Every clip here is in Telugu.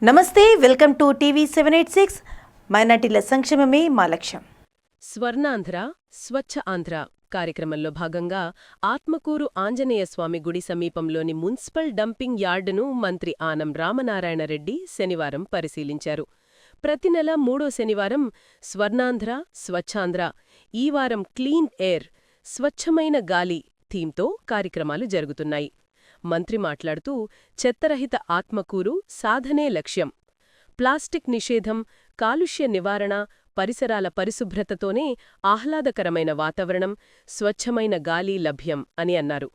నమస్తే, వెల్కమ్ టు టీవీ 786. మైనార్టీల సంక్షేమమే మా లక్ష్యం. స్వర్ణాంధ్ర స్వచ్ఛ ఆంధ్ర కార్యక్రమంలో భాగంగా ఆత్మకూరు ఆంజనేయస్వామి గుడి సమీపంలోని మున్సిపల్ డంపింగ్ యార్డును మంత్రి ఆనం రామనారాయణరెడ్డి శనివారం పరిశీలించారు. ప్రతి నెల 3వ శనివారం స్వర్ణాంధ్ర స్వచ్ఛాంధ్ర, ఈ వారం క్లీన్ ఎయిర్ స్వచ్ఛమైన గాలి థీమ్తో కార్యక్రమాలు జరుగుతున్నాయి. మంత్రి మాట్లాడుతూ, చెత్తరహిత ఆత్మకూరు సాధనే లక్ష్యం. ప్లాస్టిక్ నిషేధం, కాలుష్య నివారణ, పరిసరాల పరిశుభ్రతతోనే ఆహ్లాదకరమైన వాతావరణం, స్వచ్ఛమైన గాలి లభ్యం అని అన్నారు.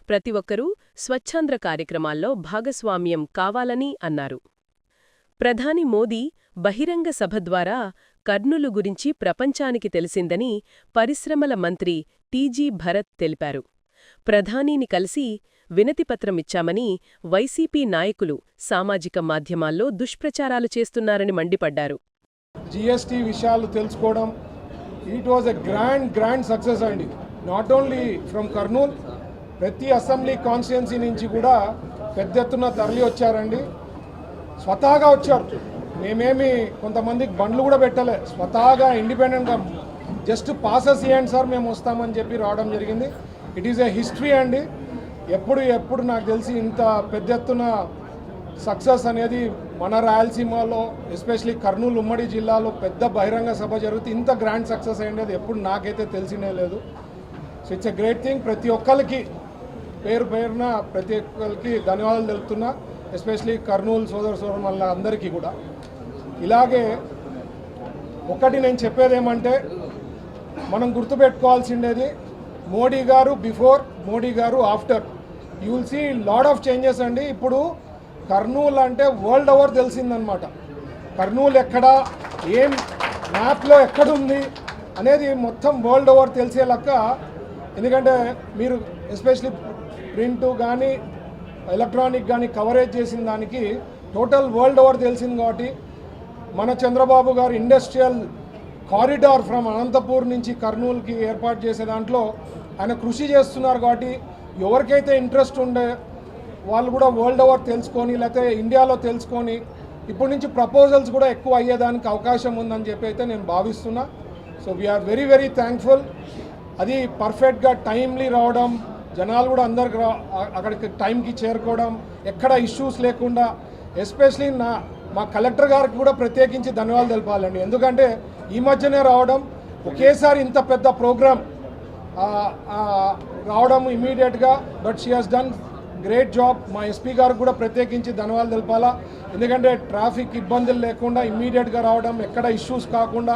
ప్రతి ఒక్కరూ స్వచ్ఛాంధ్ర కార్యక్రమాల్లో భాగస్వామ్యం కావాలని అన్నారు. ప్రధాని మోదీ బహిరంగ సభ ద్వారా కర్నూలు గురించి ప్రపంచానికి తెలిసిందని పరిశ్రమల మంత్రి టీజీ భరత్ తెలిపారు. ప్రధానిని కలిసి వినతిపత్రమిచ్చామని వైసీపీ నాయకులు సామాజిక మాధ్యమాల్లో దుష్ప్రచారాలు చేస్తున్నారని మండిపడ్డారు. జీఎస్టీ విషయాలు తెలుసుకోవడం it was a grand success అండి. నాట్ ఓన్లీ ఫ్రమ్ కర్నూల్, ప్రతి అసెంబ్లీ కాన్స్టిట్యున్సీ నుంచి కూడా పెద్ద ఎత్తున తరలి వచ్చారండి. స్వతహాగా వచ్చారు. మేమేమి కొంతమందికి బండ్లు కూడా పెట్టలే, స్వతహాగా ఇండిపెండెంట్గా జస్ట్ పాసెస్ ఇవ్వండి సార్ మేము వస్తామని చెప్పి రావడం జరిగింది. ఇట్ ఈస్ ఎ హిస్టరీ అండి. ఎప్పుడు నాకు తెలిసి ఇంత పెద్ద ఎత్తున సక్సెస్ అనేది మన రాయలసీమలో, ఎస్పెషలీ కర్నూలు ఉమ్మడి జిల్లాలో పెద్ద బహిరంగ సభ జరుగుతుంది. ఇంత గ్రాండ్ సక్సెస్ అయ్యేది ఎప్పుడు నాకైతే తెలిసినే లేదు. So it's a great thing. ప్రతి ఒక్కరికి పేరున ప్రతి ఒక్కరికి ధన్యవాదాలు తెలుపుతున్నా, ఎస్పెషలీ కర్నూలు సోదరుల అందరికీ కూడా. ఇలాగే ఒకటి నేను చెప్పేది ఏమంటే, మనం గుర్తుపెట్టుకోవాల్సిండేది మోడీ గారు బిఫోర్, మోడీ గారు after. You will see lot of changes అండి. ఇప్పుడు కర్నూలు అంటే వరల్డ్ ఓవర్ తెలిసిందనమాట. కర్నూలు ఎక్కడ, ఏం మ్యాప్లో ఎక్కడుంది అనేది మొత్తం వరల్డ్ ఓవర్ తెలిసే లెక్క. ఎందుకంటే మీరు ఎస్పెషలీ ప్రింట్ కానీ ఎలక్ట్రానిక్ కానీ కవరేజ్ చేసిన దానికి టోటల్ వరల్డ్ ఓవర్ తెలిసింది. కాబట్టి మన చంద్రబాబు గారు ఇండస్ట్రియల్ కారిడార్ ఫ్రమ్ అనంతపూర్ నుంచి కర్నూలుకి ఏర్పాటు చేసే దాంట్లో ఆయన కృషి చేస్తున్నారు. కాబట్టి ఎవరికైతే ఇంట్రెస్ట్ ఉండే వాళ్ళు కూడా వరల్డ్ ఓవర్ తెలుసుకొని, లేకపోతే ఇండియాలో తెలుసుకొని ఇప్పటి నుంచి ప్రపోజల్స్ కూడా ఎక్కువ అయ్యేదానికి అవకాశం ఉందని చెప్పి అయితే నేను భావిస్తున్నా. So we are very very thankful. అది పర్ఫెక్ట్గా టైమ్లీ రావడం, జనాలు కూడా అందరికి అక్కడికి టైంకి చేరుకోవడం, ఎక్కడ ఇష్యూస్ లేకుండా. ఎస్పెషలీ మా కలెక్టర్ గారికి కూడా ప్రత్యేకించి ధన్యవాదాలు తెలపాలండి. ఎందుకంటే ఈ మధ్యనే రావడం, ఒకేసారి ఇంత పెద్ద ప్రోగ్రామ్ రావడం ఇమీడియట్గా, but she has done great job. మా ఎస్పీ గారికి కూడా ప్రత్యేకించి ధన్యవాదాలు తెలపాలా. ఎందుకంటే ట్రాఫిక్ ఇబ్బందులు లేకుండా ఇమ్మీడియట్గా రావడం, ఎక్కడ ఇష్యూస్ కాకుండా,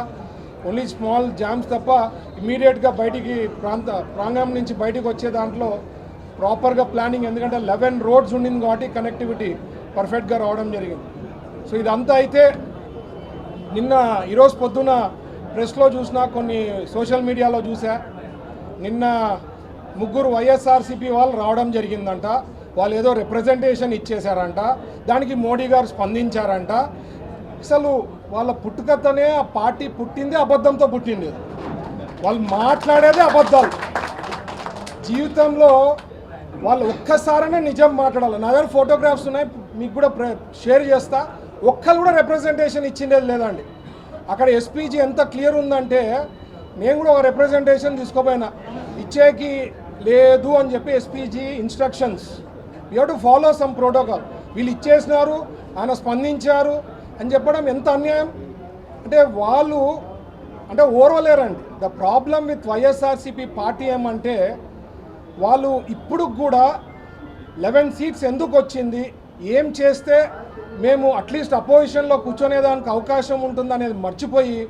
ఓన్లీ స్మాల్ జామ్స్ తప్ప ఇమ్మీడియట్గా బయటికి ప్రాంగణం నుంచి బయటికి వచ్చే దాంట్లో ప్రాపర్గా ప్లానింగ్. ఎందుకంటే 11 రోడ్స్ ఉండింది కాబట్టి కనెక్టివిటీ పర్ఫెక్ట్గా రావడం జరిగింది. సో ఇదంతా అయితే ఈరోజు పొద్దున ప్రెస్లో చూసినా, కొన్ని సోషల్ మీడియాలో చూసా, నిన్న 3 వైఎస్ఆర్సీపీ వాళ్ళు రావడం జరిగిందంట. వాళ్ళు ఏదో రిప్రజెంటేషన్ ఇచ్చేశారంట, దానికి మోడీ గారు స్పందించారంట. అసలు వాళ్ళ పుట్టుకతోనే ఆ పార్టీ పుట్టింది అబద్ధంతో పుట్టింది. వాళ్ళు మాట్లాడేదే అబద్ధాలు. జీవితంలో వాళ్ళు ఒక్కసారైనా నిజం మాట్లాడాలి. నా దగ్గర ఫోటోగ్రాఫ్స్ ఉన్నాయి, మీకు కూడా షేర్ చేస్తా. ఒక్కరు కూడా రిప్రజెంటేషన్ ఇచ్చిండేది లేదండి. అక్కడ ఎస్పీజీ ఎంత క్లియర్ ఉందంటే, నేను కూడా ఒక రిప్రజెంటేషన్ తీసుకోపోయినా, ఇచ్చేకి లేదు అని చెప్పి SPG instructions. You have to follow some protocol. వీళ్ళు ఇచ్చేసినారు, ఆయన స్పందించారు అని చెప్పడం ఎంత అన్యాయం. అంటే వాళ్ళు ఓర్వలేరండి. The problem with YSRCP party ఏమంటే, వాళ్ళు ఇప్పుడు కూడా 11 సీట్స్ ఎందుకు వచ్చింది, ఏం చేస్తే మేము అట్లీస్ట్ అపోజిషన్లో కూర్చొనేదానికి అవకాశం ఉంటుందనేది మర్చిపోయి,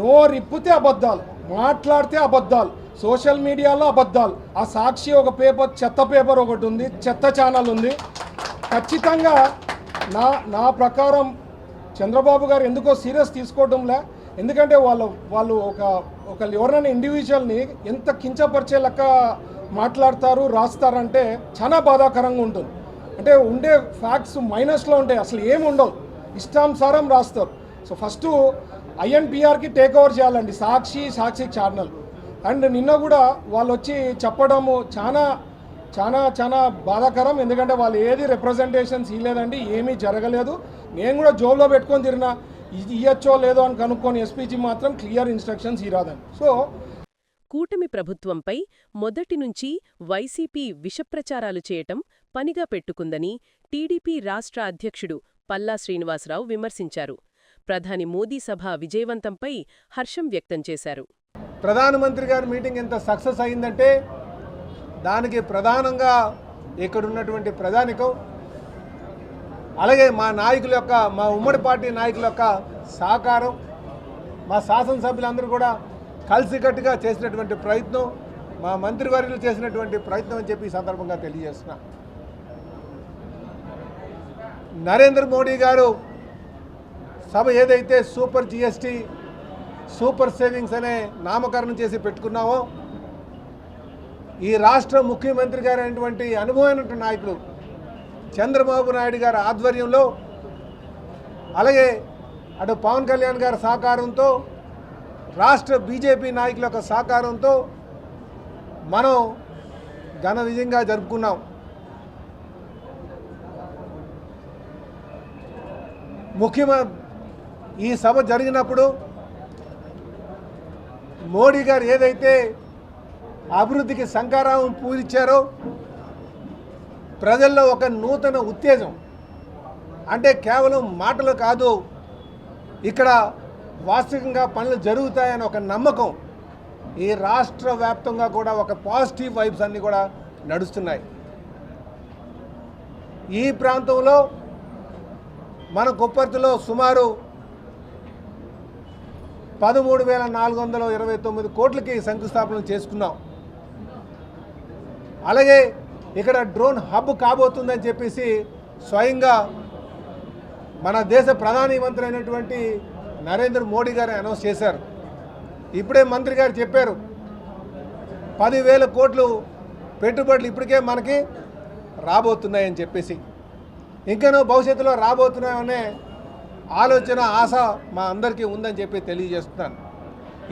నోరిప్పితే అబద్ధాలు, మాట్లాడితే అబద్ధాలు, సోషల్ మీడియాలో అబద్ధాలు. ఆ సాక్షి ఒక పేపర్, చెత్త పేపర్ ఒకటి ఉంది, చెత్త ఛానల్ ఉంది. ఖచ్చితంగా నా ప్రకారం చంద్రబాబు గారు ఎందుకో సీరియస్ తీసుకోవడంలే. ఎందుకంటే వాళ్ళు ఒక ఎవరైనా ఇండివిజువల్ని ఎంత కించపరిచే లెక్క మాట్లాడతారు, రాస్తారంటే చాలా బాధాకరంగా ఉంటుంది. అంటే ఉండే ఫ్యాక్ట్స్ మైనస్లో ఉంటాయి, అసలు ఏముండవు, ఇష్టానుసారం రాస్తారు. సో ఫస్ట్ ఐఎన్పిఆర్కి టేక్ ఓవర్ చేయాలండి సాక్షి ఛానల్. అండ్ నిన్న కూడా వాళ్ళు వచ్చి చెప్పడము చాలా చాలా చాలా బాధాకరం. ఎందుకంటే వాళ్ళు ఏది రిప్రజెంటేషన్స్ ఇవ్వలేదండి, ఏమీ జరగలేదు. నేను కూడా జోబులో పెట్టుకొని తిరిగినా, ఇది ఇయ్యచ్చో లేదో అని కనుక్కొని ఎస్పీజీ మాత్రం క్లియర్ ఇన్స్ట్రక్షన్స్ ఇరాదని. సో కూటమి ప్రభుత్వంపై మొదటి నుంచి వైసీపీ విషప్రచారాలు చేయటం పనిగా పెట్టుకుందని టీడీపీ రాష్ట్ర అధ్యక్షుడు పల్లా శ్రీనివాసరావు విమర్శించారు. ప్రధాని మోదీ సభ విజయవంతంపై హర్షం వ్యక్తం చేశారు. ప్రధానమంత్రి గారి మీటింగ్ ఎంత సక్సెస్ అయిందంటే దానికి ప్రధానంగా ఇక్కడున్నటువంటి ప్రజానికం, అలాగే మా నాయకుల యొక్క, మా ఉమ్మడి పార్టీ నాయకుల యొక్క సహకారం, మా శాసనసభ్యులందరూ కూడా కలిసికట్టుగా చేసినటువంటి ప్రయత్నం, మా మంత్రివర్యులు చేసినటువంటి ప్రయత్నం అని చెప్పి ఈ సందర్భంగా తెలియజేస్తున్నా. నరేంద్ర మోడీ గారు సభ ఏదైతే సూపర్ జిఎస్టీ, సూపర్ సేవింగ్స్ అనే నామకరణం చేసి పెట్టుకున్నామో, ఈ రాష్ట్ర ముఖ్యమంత్రి గారు అయినటువంటి అనుభవమైనటువంటి నాయకులు చంద్రబాబు నాయుడు గారి ఆధ్వర్యంలో, అలాగే అటు పవన్ కళ్యాణ్ గారి సహకారంతో, రాష్ట్ర బీజేపీ నాయకుల యొక్క సహకారంతో మనం ఘన విజయంగా జరుపుకున్నాం. ఈ సభ జరిగినప్పుడు మోడీ గారు ఏదైతే అభివృద్ధికి శంఖారావం పూరించారో, ప్రజల్లో ఒక నూతన ఉత్తేజం, అంటే కేవలం మాటలు కాదు, ఇక్కడ వాస్తవికంగా పనులు జరుగుతాయని ఒక నమ్మకం, ఈ రాష్ట్ర వ్యాప్తంగా కూడా ఒక పాజిటివ్ వైబ్స్ అన్నీ కూడా నడుస్తున్నాయి. ఈ ప్రాంతంలో మన కొప్పర్తిలో సుమారు 13,429 కోట్లకి శంకుస్థాపన చేసుకున్నాం. అలాగే ఇక్కడ డ్రోన్ హబ్ కాబోతుందని చెప్పేసి స్వయంగా మన దేశ ప్రధాని మంత్రి అయినటువంటి నరేంద్ర మోడీ గారు అనౌన్స్ చేశారు. ఇప్పుడే మంత్రి గారు చెప్పారు, 10,000 కోట్లు పెట్టుబడులు ఇప్పటికే మనకి రాబోతున్నాయని చెప్పేసి, ఇంకనూ భవిష్యత్తులో రాబోతున్నాయనే ఆలోచన, ఆశ మా అందరికీ ఉందని చెప్పి తెలియజేస్తున్నాను.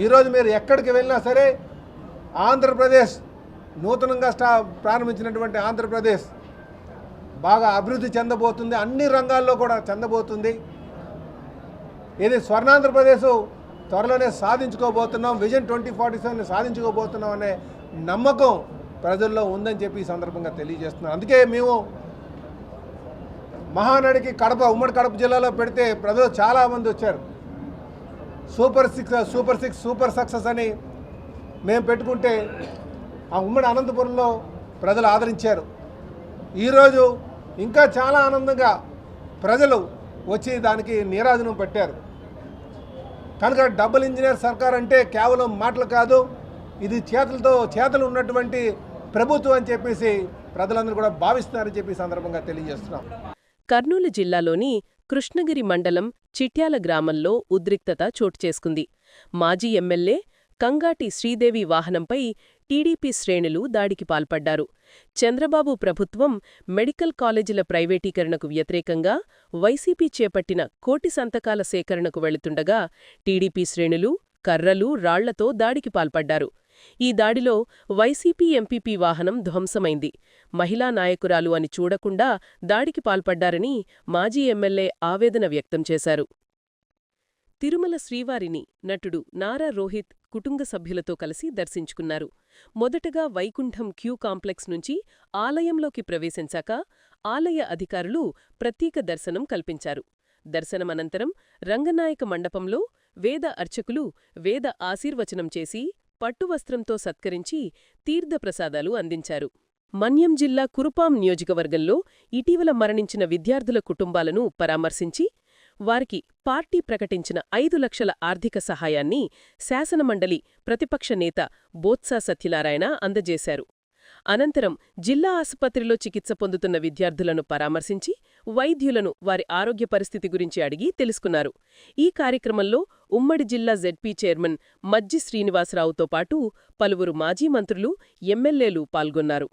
ఈరోజు మీరు ఎక్కడికి వెళ్ళినా సరే, ఆంధ్రప్రదేశ్ నూతనంగా ప్రారంభించినటువంటి ఆంధ్రప్రదేశ్ బాగా అభివృద్ధి చెందబోతుంది, అన్ని రంగాల్లో కూడా చెందబోతుంది. ఇది స్వర్ణాంధ్రప్రదేశ్ త్వరలోనే సాధించుకోబోతున్నాం, విజన్ 2047 సాధించుకోబోతున్నాం అనే నమ్మకం ప్రజల్లో ఉందని చెప్పి ఈ సందర్భంగా తెలియజేస్తున్నాం. అందుకే మేము మహానడికి ఉమ్మడి కడప జిల్లాలో పెడితే ప్రజలు చాలామంది వచ్చారు. సూపర్ సిక్స్ సూపర్ సక్సెస్ అని మేము పెట్టుకుంటే ఆ ఉమ్మడి అనంతపురంలో ప్రజలు ఆదరించారు. ఈరోజు ఇంకా చాలా ఆనందంగా ప్రజలు వచ్చి దానికి నీరాజనం పెట్టారు. కనుక డబుల్ ఇంజనీర్ సర్కార్ అంటే కేవలం మాటలు కాదు, ఇది చేతలు ఉన్నటువంటి ప్రభుత్వం అని చెప్పేసి ప్రజలందరూ కూడా భావిస్తున్నారని చెప్పి సందర్భంగా తెలియజేస్తున్నాం. కర్నూలు జిల్లాలోని కృష్ణగిరి మండలం చిట్యాల గ్రామంలో ఉద్రిక్తత చోటుచేసుకుంది. మాజీ ఎమ్మెల్యే కంగాటి శ్రీదేవి వాహనంపై టీడీపీ శ్రేణులు దాడికి పాల్పడ్డారు. చంద్రబాబు ప్రభుత్వం మెడికల్ కాలేజీల ప్రైవేటీకరణకు వ్యతిరేకంగా వైసీపీ చేపట్టిన కోటి సంతకాల సేకరణకు వెళుతుండగా టీడీపీ శ్రేణులు కర్రలు, రాళ్లతో దాడికి పాల్పడ్డారు. ఈ దాడిలో వైసీపీ ఎంపీపీ వాహనం ధ్వంసమైంది. మహిళా నాయకురాలు అని చూడకుండా దాడికి పాల్పడ్డారని మాజీ ఎమ్మెల్యే ఆవేదన వ్యక్తం చేశారు. తిరుమల శ్రీవారిని నటుడు నారా రోహిత్ కుటుంబ సభ్యులతో కలిసి దర్శించుకున్నారు. మొదటగా వైకుంఠం క్యూ కాంప్లెక్స్ నుంచి ఆలయంలోకి ప్రవేశించాక ఆలయ అధికారులు ప్రత్యేక దర్శనం కల్పించారు. దర్శనమనంతరం రంగనాయక మండపంలో వేద అర్చకులు వేద ఆశీర్వచనం చేసి పట్టువస్త్రంతో సత్కరించి తీర్థప్రసాదాలు అందించారు. మన్యం జిల్లా కురుపాం నియోజకవర్గంలో ఇటీవల మరణించిన విద్యార్థుల కుటుంబాలను పరామర్శించి వారికి పార్టీ ప్రకటించిన 5 లక్షల ఆర్థిక సహాయాన్ని శాసనమండలి ప్రతిపక్ష నేత బోత్స సత్యనారాయణ అందజేశారు. అనంతరం జిల్లా ఆసుపత్రిలో చికిత్స పొందుతున్న విద్యార్థులను పరామర్శించి వైద్యులను వారి ఆరోగ్య పరిస్థితి గురించి అడిగి తెలుసుకున్నారు. ఈ కార్యక్రమంలో ఉమ్మడి జిల్లా జెడ్పీ చైర్మన్ మజ్జి శ్రీనివాసరావుతో పాటు పలువురు మాజీ మంత్రులు, ఎమ్మెల్యేలు పాల్గొన్నారు.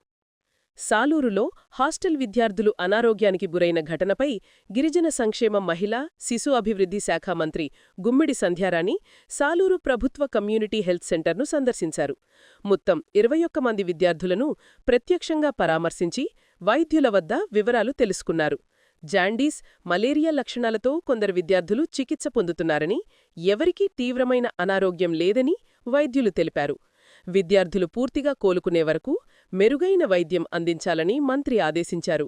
సాలూరులో హాస్టల్ విద్యార్థులు అనారోగ్యానికి గురైన ఘటనపై గిరిజన సంక్షేమ మహిళా శిశు అభివృద్ధి శాఖ మంత్రి గుమ్మిడి సంధ్యారాణి సాలూరు ప్రభుత్వ కమ్యూనిటీ హెల్త్ సెంటర్ను సందర్శించారు. మొత్తం 21 మంది విద్యార్థులను ప్రత్యక్షంగా పరామర్శించి వైద్యుల వద్ద వివరాలు తెలుసుకున్నారు. జాండీస్, మలేరియా లక్షణాలతో కొందరు విద్యార్థులు చికిత్స పొందుతున్నారని, ఎవరికీ తీవ్రమైన అనారోగ్యం లేదని వైద్యులు తెలిపారు. విద్యార్థులు పూర్తిగా కోలుకునే వరకు మెరుగైన వైద్యం అందించాలని మంత్రి ఆదేశించారు.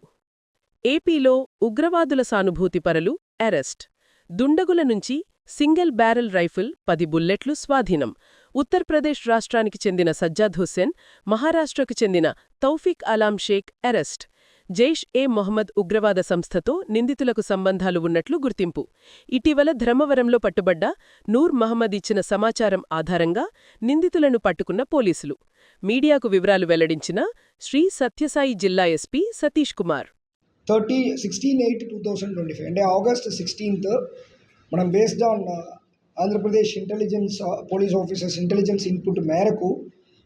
ఏపీలో ఉగ్రవాదుల సానుభూతిపరులు అరెస్ట్. దుండగుల నుంచి సింగిల్ బ్యారెల్ రైఫిల్ 10 బుల్లెట్లు స్వాధీనం. ఉత్తరప్రదేశ్ రాష్ట్రానికి చెందిన సజ్జాద్ హుస్సేన్, మహారాష్ట్రకు చెందిన తౌఫీక్ అలాం షేక్ అరెస్ట్. జైష్-ఏ-మొహమ్మద్ ఉగ్రవాద సంస్థతో నిందితులకు సంబంధాలు ఉన్నట్లు గుర్తింపు. ఇటీవల ధర్మవరంలో పట్టుబడ్డ నూర్ మహమ్మద్ ఇచ్చిన సమాచారం ఆధారంగా నిందితులను పట్టుకున్న పోలీసులు. మీడియాకు వివరాలు వెల్లడించిన శ్రీ సత్యసాయి జిల్లా ఎస్పీ సతీష్ కుమార్. 16/8/2025 అంటే ఆగస్ట్ 16th మనం based on Andhra Pradesh intelligence police officers intelligence input మేరకు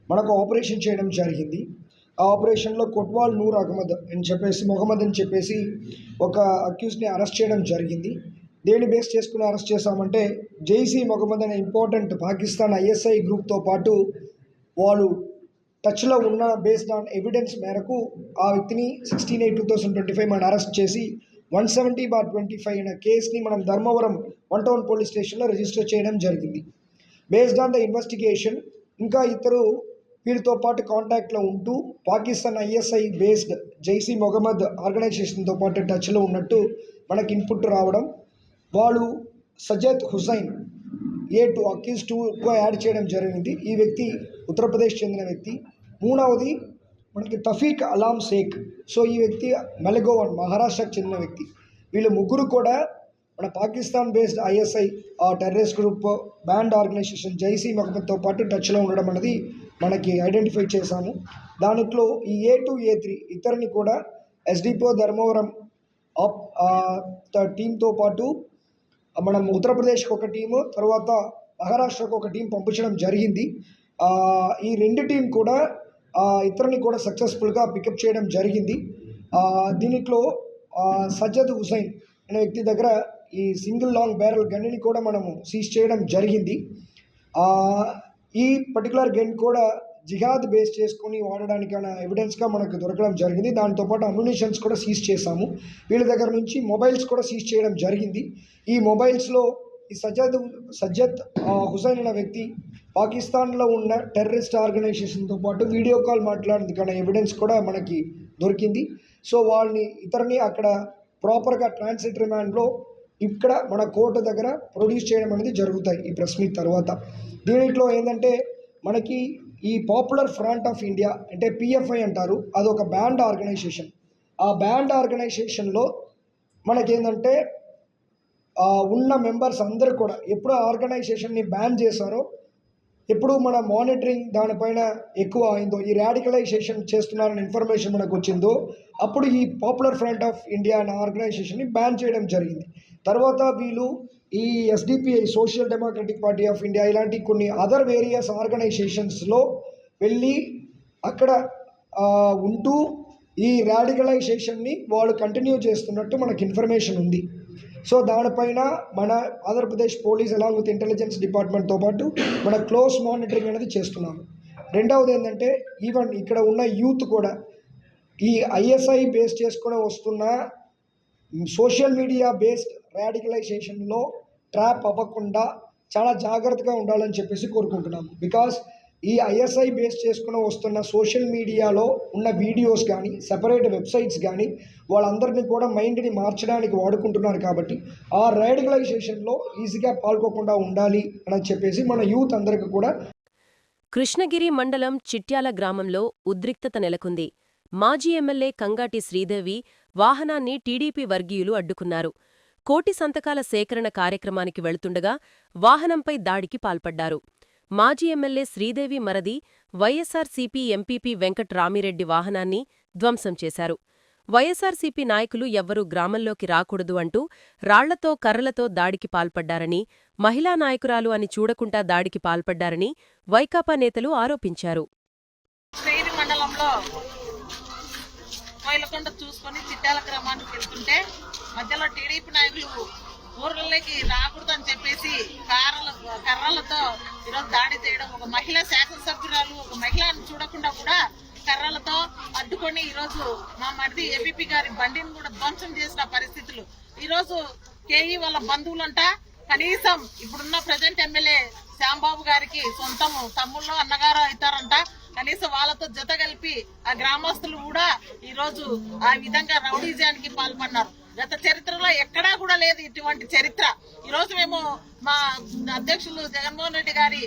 మనకు ఆపరేషన్ చేయడం జరిగింది. ఆ ఆపరేషన్లో కొట్వాల్ నూర్ అహ్మద్ మొహమ్మద్ అని చెప్పేసి ఒక అక్యూజ్ని అరెస్ట్ చేయడం జరిగింది. దేన్ని బేస్ చేసుకుని అరెస్ట్ చేశామంటే జైసీ మొహమ్మద్ అనే ఇంపార్టెంట్ పాకిస్తాన్ ISI గ్రూప్తో పాటు వాళ్ళు టచ్లో ఉన్న బేస్డ్ ఆన్ ఎవిడెన్స్ మేరకు ఆ వ్యక్తిని 16/8/2025 మనం అరెస్ట్ చేసి 170/25 అనే కేసుని మనం ధర్మవరం 1 టౌన్ పోలీస్ స్టేషన్లో రిజిస్టర్ చేయడం జరిగింది. బేస్డ్ ఆన్ ద ఇన్వెస్టిగేషన్ ఇంకా ఇద్దరు వీరితో పాటు కాంటాక్ట్లో ఉంటూ పాకిస్తాన్ ISI బేస్డ్ జైసీ మొహమ్మద్ ఆర్గనైజేషన్తో పాటు టచ్లో ఉన్నట్టు మనకి ఇన్పుట్ రావడం, వాళ్ళు సజ్జద్ హుసైన్ A2 అక్యూజ్ 2గా యాడ్ చేయడం జరిగింది. ఈ వ్యక్తి ఉత్తరప్రదేశ్ చెందిన వ్యక్తి. మూడవది మనకి తఫీక్ అలాం షేక్. సో ఈ వ్యక్తి మెలగోవన్ మహారాష్ట్రకు చెందిన వ్యక్తి. వీళ్ళు ముగ్గురు కూడా మన Pakistan based ISI terrorist group banned organization Jaish మొహమ్మద్తో పాటు టచ్లో ఉండడం అనేది మనకి ఐడెంటిఫై చేశాము. దాంట్లో ఈ A2, A3 ఇద్దరిని కూడా SDPO ధర్మవరం టీంతో పాటు మనం ఉత్తరప్రదేశ్కి ఒక టీము, తర్వాత మహారాష్ట్రకు ఒక టీం పంపించడం జరిగింది. ఈ 2 టీం కూడా ఇద్దరిని కూడా సక్సెస్ఫుల్గా పికప్ చేయడం జరిగింది. దీంట్లో సజ్జద్ హుసైన్ అనే వ్యక్తి దగ్గర ఈ సింగిల్ లాంగ్ బ్యారెల్ గన్ని కూడా మనము సీజ్ చేయడం జరిగింది. ఈ పర్టికులర్ గన్ కూడా జిహాద్ బేస్ చేసుకుని వాడడానికైనా ఎవిడెన్స్గా మనకు దొరకడం జరిగింది. దాంతోపాటు అమ్యునిషన్స్ కూడా సీజ్ చేశాము. వీళ్ళ దగ్గర నుంచి మొబైల్స్ కూడా సీజ్ చేయడం జరిగింది. ఈ మొబైల్స్లో ఈ సజ్జద్ హుసైన్ అనే వ్యక్తి పాకిస్తాన్లో ఉన్న టెర్రరిస్ట్ ఆర్గనైజేషన్తో పాటు వీడియో కాల్ మాట్లాడేందుకైనా ఎవిడెన్స్ కూడా మనకి దొరికింది. సో వాళ్ళని ఇతరుని అక్కడ ప్రాపర్గా ట్రాన్సిట్ రిమాండ్లో ఇక్కడ మన కోర్టు దగ్గర ప్రొడ్యూస్ చేయడం అనేది జరుగుతాయి ఈ ప్రెస్ మీట్ తర్వాత. దీంట్లో ఏంటంటే మనకి ఈ పాపులర్ ఫ్రంట్ ఆఫ్ ఇండియా అంటే PFI అంటారు, అదొక బ్యాండ్ ఆర్గనైజేషన్. ఆ బ్యాండ్ ఆర్గనైజేషన్లో మనకేంటంటే ఉన్న మెంబర్స్ అందరూ కూడా ఎప్పుడు ఆర్గనైజేషన్ని బ్యాన్ చేశారో, ఎప్పుడు మన మానిటరింగ్ దానిపైన ఎక్కువ అయిందో, ఈ రాడికలైజేషన్ చేస్తున్నారని ఇన్ఫర్మేషన్ మనకు వచ్చిందో, అప్పుడు ఈ పాపులర్ ఫ్రంట్ ఆఫ్ ఇండియా అనే ఆర్గనైజేషన్ని బ్యాన్ చేయడం జరిగింది. తర్వాత వీళ్ళు ఈ SDPI social democratic party of India ఇలాంటి కొన్ని అదర్ వేరియస్ ఆర్గనైజేషన్స్లో వెళ్ళి అక్కడ ఉంటూ ఈ రాడికలైజేషన్ని వాళ్ళు కంటిన్యూ చేస్తున్నట్టు మనకు ఇన్ఫర్మేషన్ ఉంది. సో దానిపైన మన Andhra Pradesh police along with intelligence డిపార్ట్మెంట్తో పాటు మన క్లోజ్ మానిటరింగ్ అనేది చేస్తున్నాము. రెండవది ఏంటంటే ఈవెన్ ఇక్కడ ఉన్న యూత్ కూడా ఈ ISI బేస్ చేసుకుని వస్తున్న సోషల్ మీడియా బేస్డ్ రాడికలైజేషన్లో ట్రాప్ అవ్వకుండా చాలా జాగ్రత్తగా ఉండాలని చెప్పేసి కోరుకుంటున్నాము. బికాస్ ఈ ISI బేస్ చేసుకుని వస్తున్న సోషల్ మీడియాలో ఉన్న వీడియోస్ కానీ సెపరేట్ వెబ్సైట్స్ కానీ వాళ్ళందరినీ కూడా మైండ్ని మార్చడానికి వాడుకుంటున్నారు. కాబట్టి ఆ రాడికలైజేషన్లో ఈజీగా పాల్గొకుండా ఉండాలి అని చెప్పేసి మన యూత్ అందరికీ కూడా. కృష్ణగిరి మండలం చిట్యాల గ్రామంలో ఉద్రిక్తత నెలకొంది. మాజీ ఎమ్మెల్యే కంగాటి శ్రీదేవి వాహనాన్ని టీడీపీ వర్గీయులు అడ్డుకున్నారు. కోటి సంతకాల సేకరణ కార్యక్రమానికి వెళుతుండగా వాహనంపై దాడికి పాల్పడ్డారు. మాజీ ఎమ్మెల్యే శ్రీదేవి మరది వైఎస్సార్సీపీ ఎంపీపీ వెంకట్ రామిరెడ్డి వాహనాన్ని ధ్వంసం చేశారు. వైఎస్సార్సీపీ నాయకులు ఎవ్వరూ గ్రామంలోకి రాకూడదు అంటూ రాళ్లతో కర్రలతో దాడికి పాల్పడ్డారని, మహిళా నాయకురాలు అని చూడకుండా దాడికి పాల్పడ్డారని వైకాపా నేతలు ఆరోపించారు. కోయిలకొండ చూసుకొని చిట్యాల గ్రామానికి వెళ్తుంటే మధ్యలో టీడీపీ నాయకులు ఊర్లలోకి రాకూడదని చెప్పేసి కర్రలతో ఈరోజు దాడి చేయడం, ఒక మహిళా శాసనసభ్యురాలు ఒక మహిళను చూడకుండా కూడా కర్రలతో అడ్డుకొని ఈరోజు మా మరిది ఏపీపీ గారి బండిని కూడా ధ్వంసం చేసిన పరిస్థితులు. ఈరోజు కేఈ వాళ్ళ బంధువులంట కనీసం ఇప్పుడున్న ప్రజెంట్ ఎమ్మెల్యే శ్యాంబాబు గారికి సొంతం తమ్ముళ్ళు అన్నగారు అవుతారంట. కనీసం వాళ్ళతో జత కలిపి ఆ గ్రామస్తులు కూడా ఈరోజు ఆ విధంగా రౌడీజానికి పాల్పడినారు. గత చరిత్రలో ఎక్కడా కూడా లేదు ఇటువంటి చరిత్ర. ఈరోజు మేము మా అధ్యక్షులు జగన్మోహన్ రెడ్డి గారి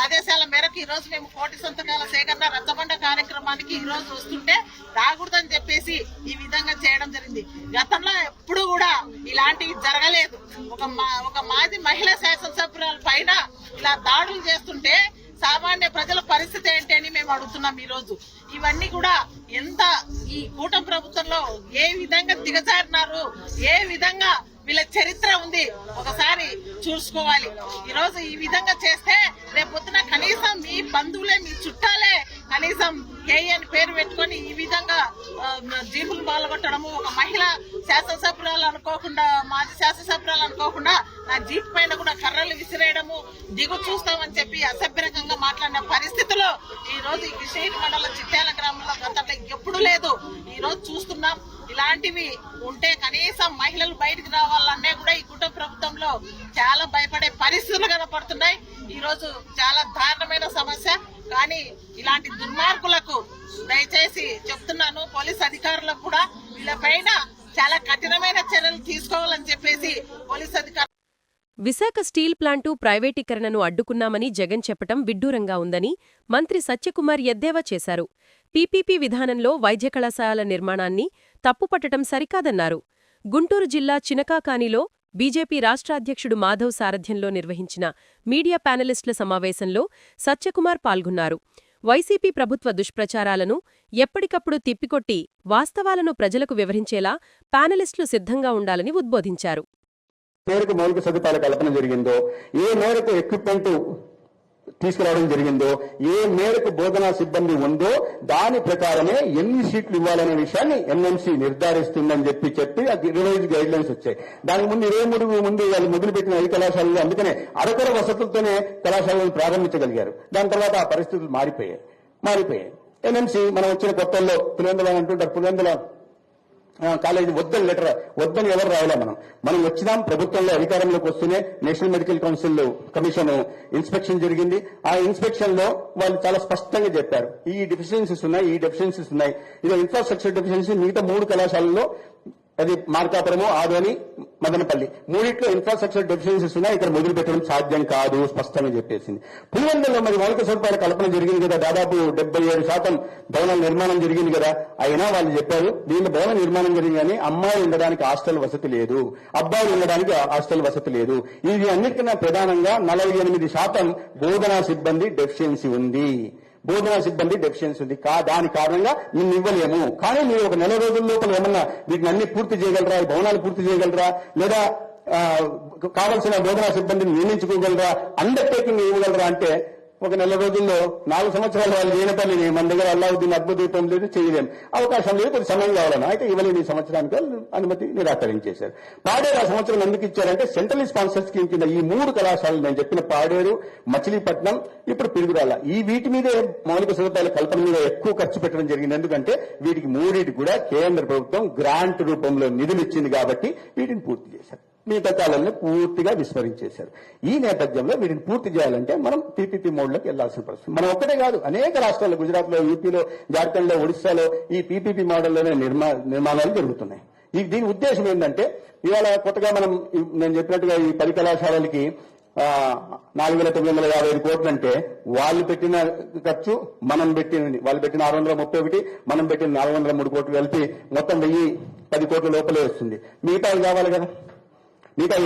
ఆదేశాల మేరకు ఈరోజు మేము 1 కోటి సంతకాల సేకరణ రచ్చబండ కార్యక్రమానికి ఈరోజు వస్తుంటే రాకూడదని చెప్పేసి ఈ విధంగా చేయడం జరిగింది. గతంలో ఎప్పుడు కూడా ఇలాంటివి జరగలేదు. ఒక మాజీ మహిళా శాసనసభ్యురాల పైన ఇలా దాడులు చేస్తుంటే సామాన్య ప్రజల పరిస్థితి ఏంటి అని మేము అడుగుతున్నాం. ఈ రోజు ఇవన్నీ కూడా ఎంత ఈ కూటమి ప్రభుత్వంలో ఏ విధంగా దిగజారినారు, ఏ విధంగా వీళ్ళ చరిత్ర ఉంది ఒకసారి చూసుకోవాలి. ఈ రోజు ఈ విధంగా చేస్తే రేపొద్దున కనీసం మీ బంధువులే మీ చుట్టాలే కనీసం కేఈ అని పేరు పెట్టుకొని ఈ విధంగా జీపులు పాల్గొట్టడము, ఒక మహిళ శాసనసభ్యురాలు అనుకోకుండా మాజీ శాసనసభ్యురాలు అనుకోకుండా ఆ జీప్ పైన కూడా కర్రలు విసిరేయడము, దిగు చూస్తామని చెప్పి అసభ్యరకంగా మాట్లాడిన పరిస్థితిలో ఈ రోజు ఈ కృష్ణగిరి మండలం చిట్యాల గ్రామంలో గతంలో ఎప్పుడు లేదు. ఈ రోజు చూస్తున్నాం. ఇలాంటివి ఉంటే కనీసం మహిళలు బయటకు రావాలన్నా కూడా ఈ కుటుంబ ప్రభుత్వంలో చాలా భయపడే పరిస్థితులు కనపడుతున్నాయి. ఈ రోజు చాలా దారుణమైన సమస్య. కానీ ఇలాంటి దుర్మార్గులకు దయచేసి చెప్తున్నాను, పోలీస్ అధికారులకు కూడా వీళ్ళపైన చాలా కఠినమైన చర్యలు తీసుకోవాలని చెప్పేసి పోలీస్ అధికారులు. విశాఖ స్టీల్ ప్లాంటు ప్రైవేటీకరణను అడ్డుకున్నామని జగన్ చెప్పటం విడ్డూరంగా ఉందని మంత్రి సత్యకుమార్ ఎద్దేవా చేశారు. పీపీపీ విధానంలో వైద్య కళాశాల నిర్మాణాన్ని తప్పుపట్టడం సరికాదన్నారు. గుంటూరు జిల్లా చినకాకానిలో బీజేపీ రాష్ట్ర అధ్యక్షుడు మాధవ్ సారథ్యంలో నిర్వహించిన మీడియా ప్యానలిస్టుల సమావేశంలో సత్యకుమార్ పాల్గొన్నారు. వైసీపీ ప్రభుత్వ దుష్ప్రచారాలను ఎప్పటికప్పుడు తిప్పికొట్టి వాస్తవాలను ప్రజలకు వివరించేలా ప్యానలిస్టులు సిద్ధంగా ఉండాలని ఉద్బోధించారు. మేరకు మౌలిక సదుపాయాల కల్పన జరిగిందో, ఏ మేరకు ఎక్విప్మెంట్ తీసుకురావడం జరిగిందో, ఏ మేరకు బోధనా సిబ్బంది ఉందో దాని ప్రకారమే ఎన్ని సీట్లు ఇవ్వాలనే విషయాన్ని ఎన్ఎంసీ నిర్ధారిస్తుందని చెప్పి అది రివైజ్ గైడ్ లైన్స్ వచ్చాయి. దానికి ముందు 23 ముందు వాళ్ళు మొదలుపెట్టిన ఈ కళాశాలలో అందుకనే అరకొర వసతులతోనే కళాశాలను ప్రారంభించగలిగారు. దాని తర్వాత ఆ పరిస్థితులు మారిపోయాయి. ఎన్ఎంసీ మనం వచ్చిన కొత్తల్లో పులివెందుల అంటుంటారు, పులివెందుల కాలేజీ వద్దని ఎవరు రాయలే. మనం వచ్చినాం. ప్రభుత్వంలో అధికారంలోకి వస్తూనే national medical council commission inspection జరిగింది. ఆ ఇన్స్పెక్షన్ లో వాళ్ళు చాలా స్పష్టంగా చెప్పారు, ఈ డెఫిషియన్సీస్ ఉన్నాయి. ఇది ఇన్ఫ్రాస్ట్రక్చర్ డెఫిషియన్సీ మిగతా 3 కళాశాలలో, అది మార్కాపురము, ఆదోని, మదనపల్లి, 3 ఇన్ఫ్రాస్ట్రక్చర్ డెఫిషియన్సీస్ ఉన్నాయి, ఇక్కడ మొదలు పెట్టడం సాధ్యం కాదు స్పష్టంగా చెప్పేసింది. పులివెందులలో మరి మౌలిక సదుపాయాల కల్పన జరిగింది కదా, దాదాపు 77% భవనాల నిర్మాణం జరిగింది కదా. అయినా వాళ్ళు చెప్పారు దీనిలో భవన నిర్మాణం జరిగింది కానీ అమ్మాయిలు ఉండడానికి హాస్టల్ వసతి లేదు, అబ్బాయిలు ఉండడానికి హాస్టల్ వసతి లేదు. ఇది అన్నిటికన్నా ప్రధానంగా 48% బోధనా సిబ్బంది డెఫిషియన్సీ ఉంది. దాని కారణంగా నిన్ను ఇవ్వలేము. కానీ మీరు ఒక నెల రోజుల లోపల ఏమన్నా వీటిని అన్ని పూర్తి చేయగలరా, భవనాలు పూర్తి చేయగలరా, లేదా కావలసిన బోధనా సిబ్బందిని నియమించుకోగలరా, అండర్టేకింగ్ ఇవ్వగలరా అంటే ఒక నెల రోజుల్లో 4 సంవత్సరాలు వాళ్ళు చేయని పనిని మన దగ్గర అల్లావుద్దీన్ అద్భుతం లేదు, చేయలేము, అవకాశం లేదు, కొద్ది సమయం కావాలన్నా అయితే ఇవ్వలేని సంవత్సరానికి అనుమతి నిరాకరించేశారు. పాడేరు ఆ సంవత్సరం ఎందుకు ఇచ్చారంటే సెంట్రల్ స్పాన్సర్ స్కీమ్ కింద ఈ 3 కళాశాలలు నేను చెప్పిన పాడేరు, మచిలీపట్నం, ఇప్పుడు పిడుగురాళ్ళ, వీటి మీదే మౌలిక సదుపాయాల కల్పన మీద ఎక్కువ ఖర్చు పెట్టడం జరిగింది. ఎందుకంటే వీటికి 3 కూడా కేంద్ర ప్రభుత్వం గ్రాంట్ రూపంలో నిధులు ఇచ్చింది కాబట్టి వీటిని పూర్తి చేశారు. మిగతా కాలాలను పూర్తిగా విస్మరించేశారు. ఈ నేపథ్యంలో వీటిని పూర్తి చేయాలంటే మనం పీపీపీ మోడ్లోకి వెళ్లాల్సిన పరిస్థితి. మనం ఒక్కటే కాదు, అనేక రాష్ట్రాల్లో, గుజరాత్లో, యూపీలో, జార్ఖండ్లో, ఒడిశాలో ఈ పీపీపీ మోడల్లోనే నిర్మాణాలు జరుగుతున్నాయి. దీని ఉద్దేశం ఏంటంటే ఇవాళ కొత్తగా నేను చెప్పినట్టుగా ఈ 10 కళాశాలలకి 4,955 కోట్లు అంటే వాళ్ళు పెట్టిన ఖర్చు వాళ్ళు పెట్టిన 631, మనం పెట్టిన 403 కోట్లు కలిపి మొత్తం 1010 కోట్ల లోపలే వస్తుంది. మిగతావి కావాలి కదా, మిగతా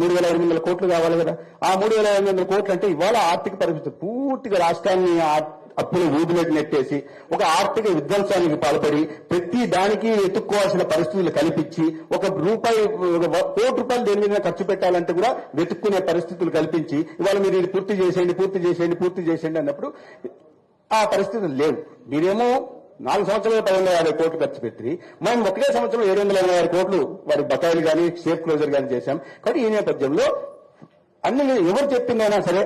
3,800 కోట్లు కావాలి కదా. ఆ 3,800 కోట్లు అంటే ఇవాళ ఆర్థిక పరిస్థితి పూర్తిగా రాష్ట్రాన్ని అప్పులు ఊదిలోకి నెట్టేసి ఒక ఆర్థిక విధ్వంసానికి పాల్పడి ప్రతి దానికి వెతుక్కోవాల్సిన పరిస్థితులు కల్పించి ₹1 కోటి రూపాయలు దేని మీద ఖర్చు పెట్టాలంటే కూడా వెతుక్కునే పరిస్థితులు కల్పించి ఇవాళ మీరు ఇది పూర్తి చేసేయండి అన్నప్పుడు ఆ పరిస్థితులు లేవు. మీరేమో 4 సంవత్సరాలు 550 కోట్లు ఖర్చు పెట్టి మనం ఒకటే సంవత్సరం 726 కోట్లు వారి బకాయిలు కానీ సేఫ్ క్లోజర్ కానీ చేశాం. కాబట్టి ఈ నేపథ్యంలో అన్ని ఎవరు చెప్పిందైనా సరే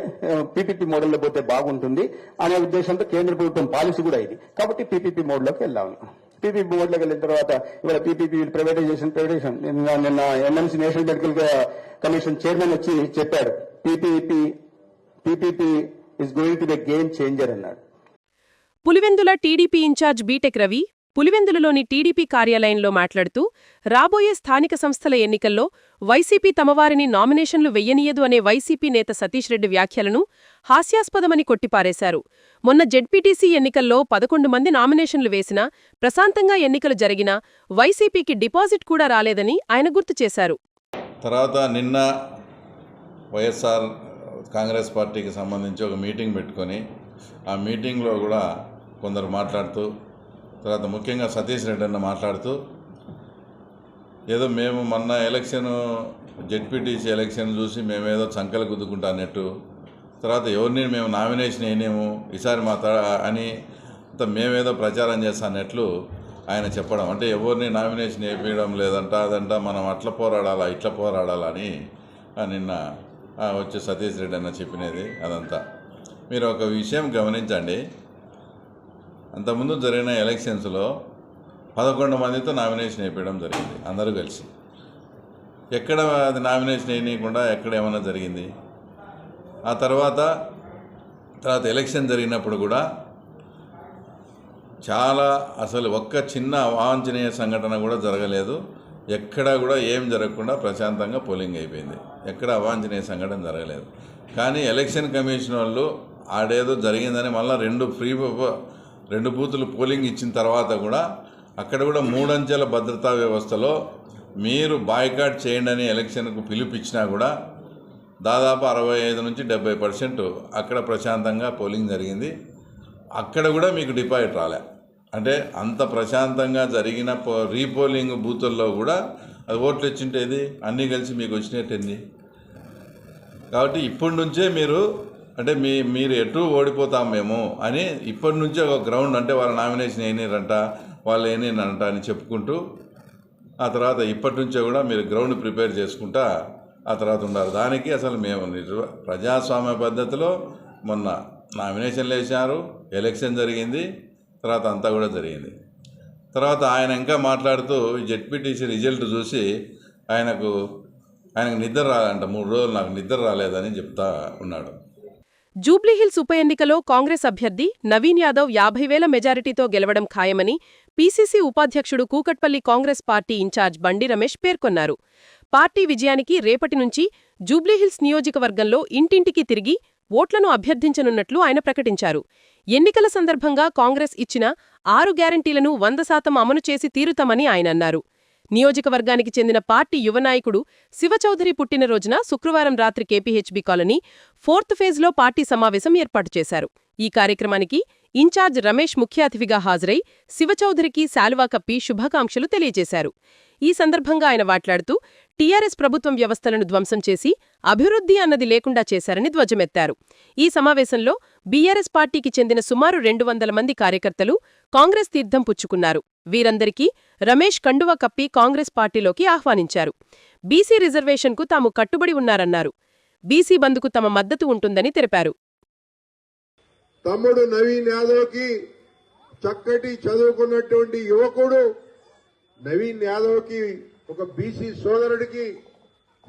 పీపీపీ మోడల్లో పోతే బాగుంటుంది అనే ఉద్దేశంతో కేంద్ర ప్రభుత్వం పాలసీ కూడా ఇది. కాబట్టి పీపీపీ మోడ్లోకి వెళ్దాము. పీపీపీ మోడ్లోకి వెళ్ళిన తర్వాత ఇవాళ పీపీపీ ప్రైవేటైజేషన్ నిన్న NMC national medical commission chairman వచ్చి చెప్పాడు, PPP is going to be game changer అన్నాడు. Pulivendula TDP incharge BTech Ravi పులివెందులలోని టీడీపీ కార్యాలయంలో మాట్లాడుతూ రాబోయే స్థానిక సంస్థల ఎన్నికల్లో వైసీపీ తమవారిని నామినేషన్లు వెయ్యనీయదు అనే వైసీపీ నేత సతీష్ రెడ్డి వ్యాఖ్యలను హాస్యాస్పదమని కొట్టిపారేశారు. మొన్న జెడ్పీటీసీ ఎన్నికల్లో 11 మంది నామినేషన్లు వేసినా ప్రశాంతంగా ఎన్నికలు జరిగినా వైసీపీకి డిపాజిట్ కూడా రాలేదని ఆయన గుర్తు చేశారు. తర్వాత నిన్న వైఎస్ఆర్ కాంగ్రెస్ పార్టీకి సంబంధించి ఒక మీటింగ్ పెట్టుకొని ఆ మీటింగ్లో కూడా కొందరు మాట్లాడుతూ, తర్వాత ముఖ్యంగా సతీష్ రెడ్డి అన్న మాట్లాడుతూ ఏదో మేము మొన్న జెడ్పీటీసీ ఎలక్షన్ చూసి మేమేదో చంకలు గుద్దుకుంటా అన్నట్టు, తర్వాత ఎవరిని మేము నామినేషన్ వేయనేము ఈసారి అని మేమేదో ప్రచారం చేస్తానట్లు ఆయన చెప్పడం. అంటే ఎవరిని నామినేషన్ వేయడం లేదంట, అదంట మనం అట్లా పోరాడాలా ఇట్లా పోరాడాలా అని నిన్న వచ్చి సతీష్ రెడ్డి అన్న చెప్పినది అదంతా. మీరు ఒక విషయం గమనించండి, అంతకుముందు జరిగిన ఎలక్షన్స్లో 11 మందితో నామినేషన్ వేయడం జరిగింది అందరూ కలిసి. ఎక్కడ అది నామినేషన్ వేయకుండా ఎక్కడ ఏమైనా జరిగింది? ఆ తర్వాత ఎలక్షన్ జరిగినప్పుడు కూడా చాలా అసలు ఒక్క చిన్న అవాంఛనీయ సంఘటన కూడా జరగలేదు. ఎక్కడా కూడా ఏం జరగకుండా ప్రశాంతంగా పోలింగ్ అయిపోయింది. ఎక్కడ అవాంఛనీయ సంఘటన జరగలేదు. కానీ ఎలక్షన్ కమిషన్ వాళ్ళు ఆడేదో జరిగిందని మళ్ళీ 2 బూతులు పోలింగ్ ఇచ్చిన తర్వాత కూడా అక్కడ కూడా 3 అంచెల భద్రతా వ్యవస్థలో మీరు బాయ్కాట్ చేయండి అని ఎలక్షన్కు పిలుపిచ్చినా కూడా దాదాపు 65 నుంచి 70% అక్కడ ప్రశాంతంగా పోలింగ్ జరిగింది. అక్కడ కూడా మీకు డిపాజిట్ రాలే. అంటే అంత ప్రశాంతంగా జరిగిన రీపోలింగ్ బూతుల్లో కూడా అది ఓట్లు వచ్చింటేది అన్నీ కలిసి మీకు వచ్చినట్టేంది. కాబట్టి ఇప్పటి నుంచే మీరు అంటే మీరు ఎటు ఓడిపోతాం మేము అని ఇప్పటి నుంచే ఒక గ్రౌండ్, అంటే వాళ్ళ నామినేషన్ ఏనిరంట వాళ్ళు ఏనిరంట అని చెప్పుకుంటూ ఆ తర్వాత ఇప్పటి నుంచే కూడా మీరు గ్రౌండ్ ప్రిపేర్ చేసుకుంటా ఆ తర్వాత ఉండాలి. దానికి అసలు మేము ప్రజాస్వామ్య పద్ధతిలో మొన్న నామినేషన్లు వేశారు, ఎలక్షన్ జరిగింది, తర్వాత అంతా కూడా జరిగింది. తర్వాత ఆయన ఇంకా మాట్లాడుతూ జెడ్పీటీసీ రిజల్ట్ చూసి ఆయనకు నిద్ర రాలంట, 3 రోజులు నాకు నిద్ర రాలేదని చెప్తా ఉన్నాడు. జూబ్లీహిల్స్ ఉప ఎన్నికలో కాంగ్రెస్ అభ్యర్థి నవీన్ యాదవ్ 50,000 మెజారిటీతో గెలవడం ఖాయమని పీసీసీ ఉపాధ్యక్షుడు కూకట్పల్లి కాంగ్రెస్ పార్టీ ఇన్ఛార్జ్ బండి రమేష్ పేర్కొన్నారు. పార్టీ విజయానికి రేపటి నుంచి జూబ్లీహిల్స్ నియోజకవర్గంలో ఇంటింటికి తిరిగి ఓట్లను అభ్యర్థించనున్నట్లు ఆయన ప్రకటించారు. ఎన్నికల సందర్భంగా కాంగ్రెస్ ఇచ్చిన 6 గ్యారంటీలను 100% అమలు చేసి తీరుతామని ఆయన అన్నారు. నియోజకవర్గానికి చెందిన పార్టీ యువ నాయకుడు శివచౌదరి పుట్టినరోజున శుక్రవారం రాత్రి కేపీహెచ్బీ కాలనీ 4th ఫేజ్లో పార్టీ సమావేశం ఏర్పాటు చేశారు. ఈ కార్యక్రమానికి ఇన్ఛార్జ్ రమేష్ ముఖ్య అతిథిగా హాజరై శివచౌదరికి శాలువా కప్పి శుభాకాంక్షలు తెలియజేశారు. ఈ సందర్భంగా ఆయన మాట్లాడుతూ టీఆర్ఎస్ ప్రభుత్వం వ్యవస్థలను ధ్వంసం చేసి అభివృద్ధి అన్నది లేకుండా చేశారని ధ్వజమెత్తారు. ఈ సమావేశంలో బీఆర్ఎస్ పార్టీకి చెందిన సుమారు 200 మంది కార్యకర్తలు కాంగ్రెస్ తీర్థం పుచ్చుకున్నారు. వీరందరికీ రమేష్ కండువా కప్పి కాంగ్రెస్ పార్టీలోకి ఆహ్వానించారు. బీసీ రిజర్వేషన్కు తాము కట్టుబడి ఉన్నారన్నారు. బీసీ బంద్కు తమ మద్దతు ఉంటుందని తెలిపారు. తమ్ముడు నవీన్ యాదవ్కి చక్కటి చదువుకున్నటువంటి యువకుడు నవీన్ యాదవ్కి ఒక బీసీ సోదరుడికి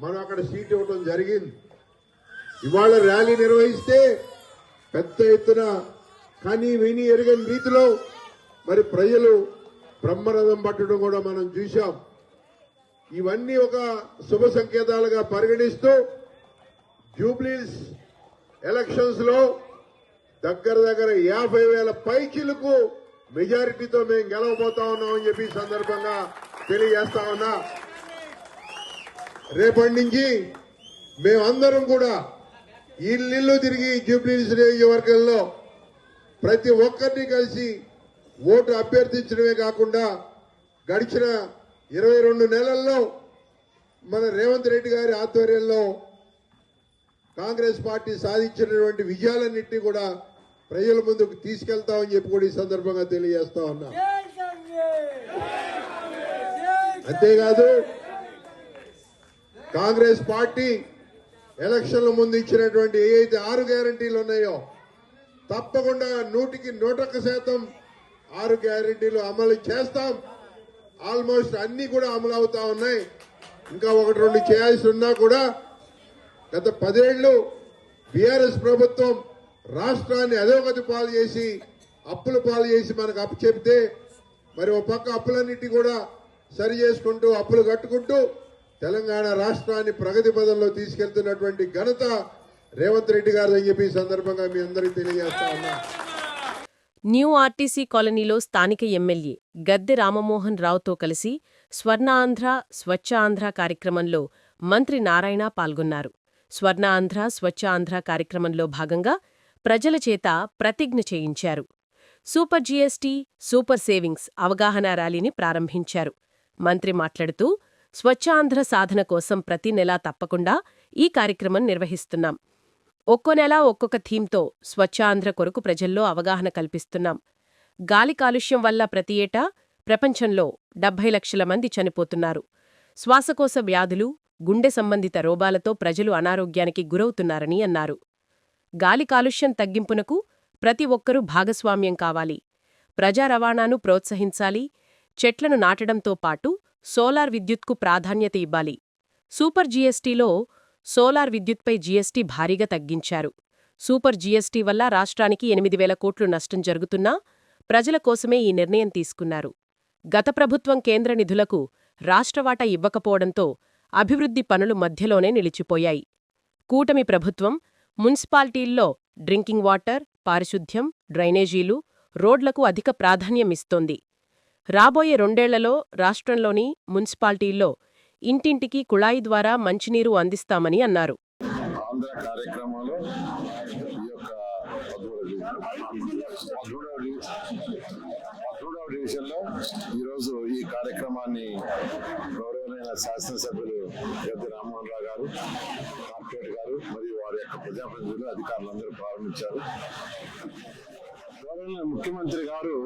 మనం అక్కడ సీట్ ఇవ్వడం జరిగింది. ఇవాళ ర్యాలీ నిర్వహిస్తే పెద్ద ఎత్తున కానీ విని ఎరగని రీతిలో మరి ప్రజలు బ్రహ్మరథం పట్టడం కూడా మనం చూశాం. ఇవన్నీ ఒక శుభ సంకేతాలుగా పరిగణిస్తూ జూబ్లీస్ ఎలక్షన్స్ లో దగ్గర 50,000 పైచిలకు మెజారిటీతో మేము గెలవబోతా ఉన్నామని చెప్పి సందర్భంగా తెలియజేస్తా ఉన్నా. రేపటి నుంచి మేమందరం కూడా ఇల్లు తిరిగి జూబ్లీస్ నియోజకవర్గంలో ప్రతి ఒక్కరిని కలిసి ఓటు అభ్యర్థించడమే కాకుండా గడిచిన 22 నెలల్లో మన రేవంత్ రెడ్డి గారి ఆధ్వర్యంలో కాంగ్రెస్ పార్టీ సాధించినటువంటి విజయాలన్నింటినీ కూడా ప్రజల ముందుకు తీసుకెళ్తామని చెప్పి కూడా ఈ సందర్భంగా తెలియజేస్తా ఉన్నా. అంతేకాదు కాంగ్రెస్ పార్టీ ఎలక్షన్ల ముందు ఇచ్చినటువంటి ఏవైతే 6 గ్యారంటీలు ఉన్నాయో తప్పకుండా 100% 6 గ్యారంటీలు అమలు చేస్తాం. ఆల్మోస్ట్ అన్ని కూడా అమలు అవుతా ఉన్నాయి. ఇంకా 1-2 చేయాల్సి ఉన్నా కూడా గత 10 ఏళ్లు బీఆర్ఎస్ ప్రభుత్వం రాష్ట్రాన్ని అధోగతి పాలు చేసి అప్పుల పాలు చేసి మనకు అప్పు చెబితే మరి ఒక పక్క అప్పులన్నిటి కూడా సరి చేసుకుంటూ అప్పులు కట్టుకుంటూ తెలంగాణ రాష్ట్రాన్ని ప్రగతి పదంలో తీసుకెళ్తున్నటువంటి ఘనత రేవంత్ రెడ్డి గారు అని చెప్పి ఈ సందర్భంగా మీ అందరికీ తెలియజేస్తా ఉన్నా. న్యూ ఆర్టీసీ కాలనీలో స్థానిక ఎమ్మెల్యే గద్దె రామమోహన్ రావుతో కలిసి స్వర్ణాంధ్ర స్వచ్ఛ ఆంధ్ర కార్యక్రమంలో మంత్రి నారాయణ పాల్గొన్నారు. స్వర్ణాంధ్ర స్వచ్ఛ ఆంధ్ర కార్యక్రమంలో భాగంగా ప్రజల చేత ప్రతిజ్ఞ చేయించారు. సూపర్ జీఎస్టీ, సూపర్ సేవింగ్స్ అవగాహన ర్యాలీని ప్రారంభించారు. మంత్రి మాట్లాడుతూ స్వచ్ఛాంధ్ర సాధన కోసం ప్రతి నెలా తప్పకుండా ఈ కార్యక్రమం నిర్వహిస్తున్నాం. ఒక్కో నెల ఒక్కొక్క థీమ్తో స్వచ్ఛాంధ్ర కొరకు ప్రజల్లో అవగాహన కల్పిస్తున్నాం. గాలి కాలుష్యం వల్ల ప్రతి ఏటా ప్రపంచంలో 70 లక్షల మంది చనిపోతున్నారు. శ్వాసకోశ వ్యాధులు, గుండె సంబంధిత రోగాలతో ప్రజలు అనారోగ్యానికి గురవుతున్నారని అన్నారు. గాలి కాలుష్యం తగ్గింపునకు ప్రతి ఒక్కరూ భాగస్వామ్యం కావాలి. ప్రజా రవాణాను ప్రోత్సహించాలి. చెట్లను నాటడంతో పాటు సోలార్ విద్యుత్కు ప్రాధాన్యత ఇవ్వాలి. సూపర్ జీఎస్టీలో సోలార్ విద్యుత్పై జీఎస్టీ భారీగా తగ్గించారు. సూపర్ జీఎస్టీ వల్ల రాష్ట్రానికి 8,000 కోట్లు నష్టం జరుగుతున్నా ప్రజల కోసమే ఈ నిర్ణయం తీసుకున్నారు. గత ప్రభుత్వం కేంద్ర నిధులకు రాష్ట్రవాటా ఇవ్వకపోవడంతో అభివృద్ధి పనులు మధ్యలోనే నిలిచిపోయాయి. కూటమి ప్రభుత్వం మున్సిపాలిటీల్లో డ్రింకింగ్ వాటర్, పారిశుద్ధ్యం, డ్రైనేజీలు, రోడ్లకు అధిక ప్రాధాన్యమిస్తోంది. రాబోయే 2 ఏళ్లలో రాష్ట్రంలోని మున్సిపాలిటీల్లో ఇంటింటికి కుళాయి ద్వారా మంచినీరు అందిస్తామని అన్నారు. ఆంధ్ర కార్యక్రమంలో ఈ యొక్క 13వ డివిజన్లో ఈరోజు ఈ కార్యక్రమాన్ని గౌరవనీయ శాసనసభ్యులు గద్దె రామ్మోహన్ రావు గారు, కార్పొరేట్ గారు మరియు వారి యొక్క ప్రజాప్రతినిధులు, అధికారులందరూ ప్రారంభించారు. ముఖ్యమంత్రి గారు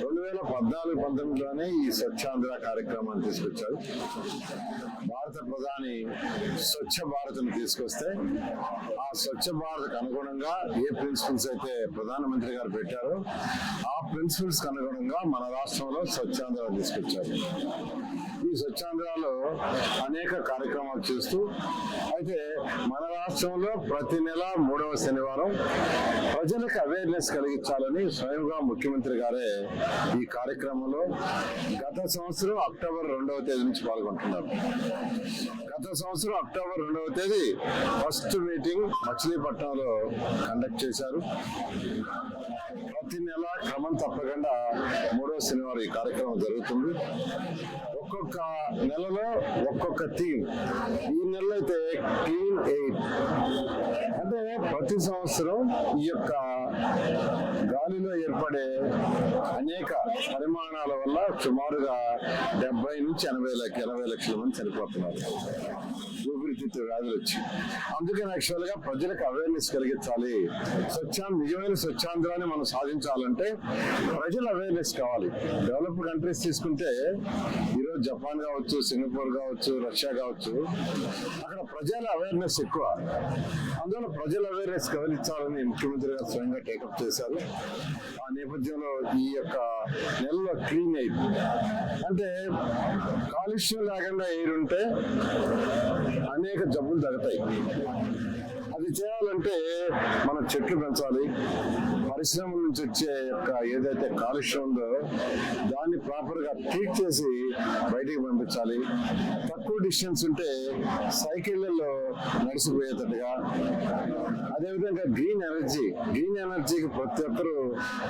2014-19లోనే ఈ స్వచ్ఛాంధ్ర కార్యక్రమాన్ని తీసుకొచ్చారు. భారత ప్రధాని స్వచ్ఛ భారత్ను తీసుకొస్తే ఆ స్వచ్ఛ భారత్కు అనుగుణంగా ఏ ప్రిన్సిపల్స్ అయితే ప్రధానమంత్రి గారు పెట్టారో ఆ ప్రిన్సిపల్స్ అనుగుణంగా మన రాష్ట్రంలో స్వచ్ఛాంధ్ర తీసుకొచ్చారు. ఈ స్వచ్ఛాంధ్రలో అనేక కార్యక్రమాలు చేస్తూ అయితే మన రాష్ట్రంలో ప్రతి నెల 3వ శనివారం ప్రజలకు అవేర్నెస్ కలిగించాలని స్వయంగా ముఖ్యమంత్రి గారే ఈ కార్యక్రమంలో గత సంవత్సరం అక్టోబర్ 2వ తేదీ నుంచి పాల్గొంటున్నారు. గత సంవత్సరం అక్టోబర్ 2వ తేదీ ఫస్ట్ మీటింగ్ మచిలీపట్నంలో కండక్ట్ చేశారు. ప్రతి నెల క్రమం తప్పకుండా 3వ శనివారం ఈ కార్యక్రమం జరుగుతుంది. ఒక్కొక్క నెలలో ఒక్కొక్క థీమ్. ఈ నెల అయితే క్లీన్ ఎయిర్ అంటే ప్రతి సంవత్సరం ఈ యొక్క గాలిలో ఏర్పడే అనేక పరిమాణాల వల్ల సుమారుగా 70 నుంచి 80 లక్షల మంది చనిపోతున్నారు ఊపిరితిత్తు వ్యాధులు వచ్చి. అందుకని యాక్చువల్గా ప్రజలకు అవేర్నెస్ కలిగించాలి. నిజమైన స్వచ్ఛాంధ్రాన్ని మనం సాధించాలంటే ప్రజల అవేర్నెస్ కావాలి. డెవలప్డ్ కంట్రీస్ తీసుకుంటే ఈరోజు జపాన్ కావచ్చు, సింగపూర్ కావచ్చు, రష్యా కావచ్చు, అక్కడ ప్రజల అవేర్నెస్ ఎక్కువ. అందువల్ల ప్రజల అవేర్నెస్ కలిగించాలని ముఖ్యమంత్రి గారు స్వయంగా టేకప్ చేశారు. ఆ నేపథ్యంలో ఈ యొక్క నెలలో క్లీన్ ఎయిర్ అంటే కాలుష్యం లేకుండా ఎయిర్ ఉంటే అనేక జబ్బులు తగ్గుతాయి. అది చేయాలంటే మనం చెట్లు పెంచాలి. పరిశ్రమల నుంచి వచ్చే యొక్క ఏదైతే కాలుష్యం ఉందో దాన్ని ప్రాపర్గా ట్రీట్ చేసి బయటికి పంపించాలి. తక్కువ డిస్టెన్స్ ఉంటే సైకిళ్లలో నడిచిపోయేటట్టుగా. అదేవిధంగా గ్రీన్ ఎనర్జీకి ప్రతి ఒక్కరూ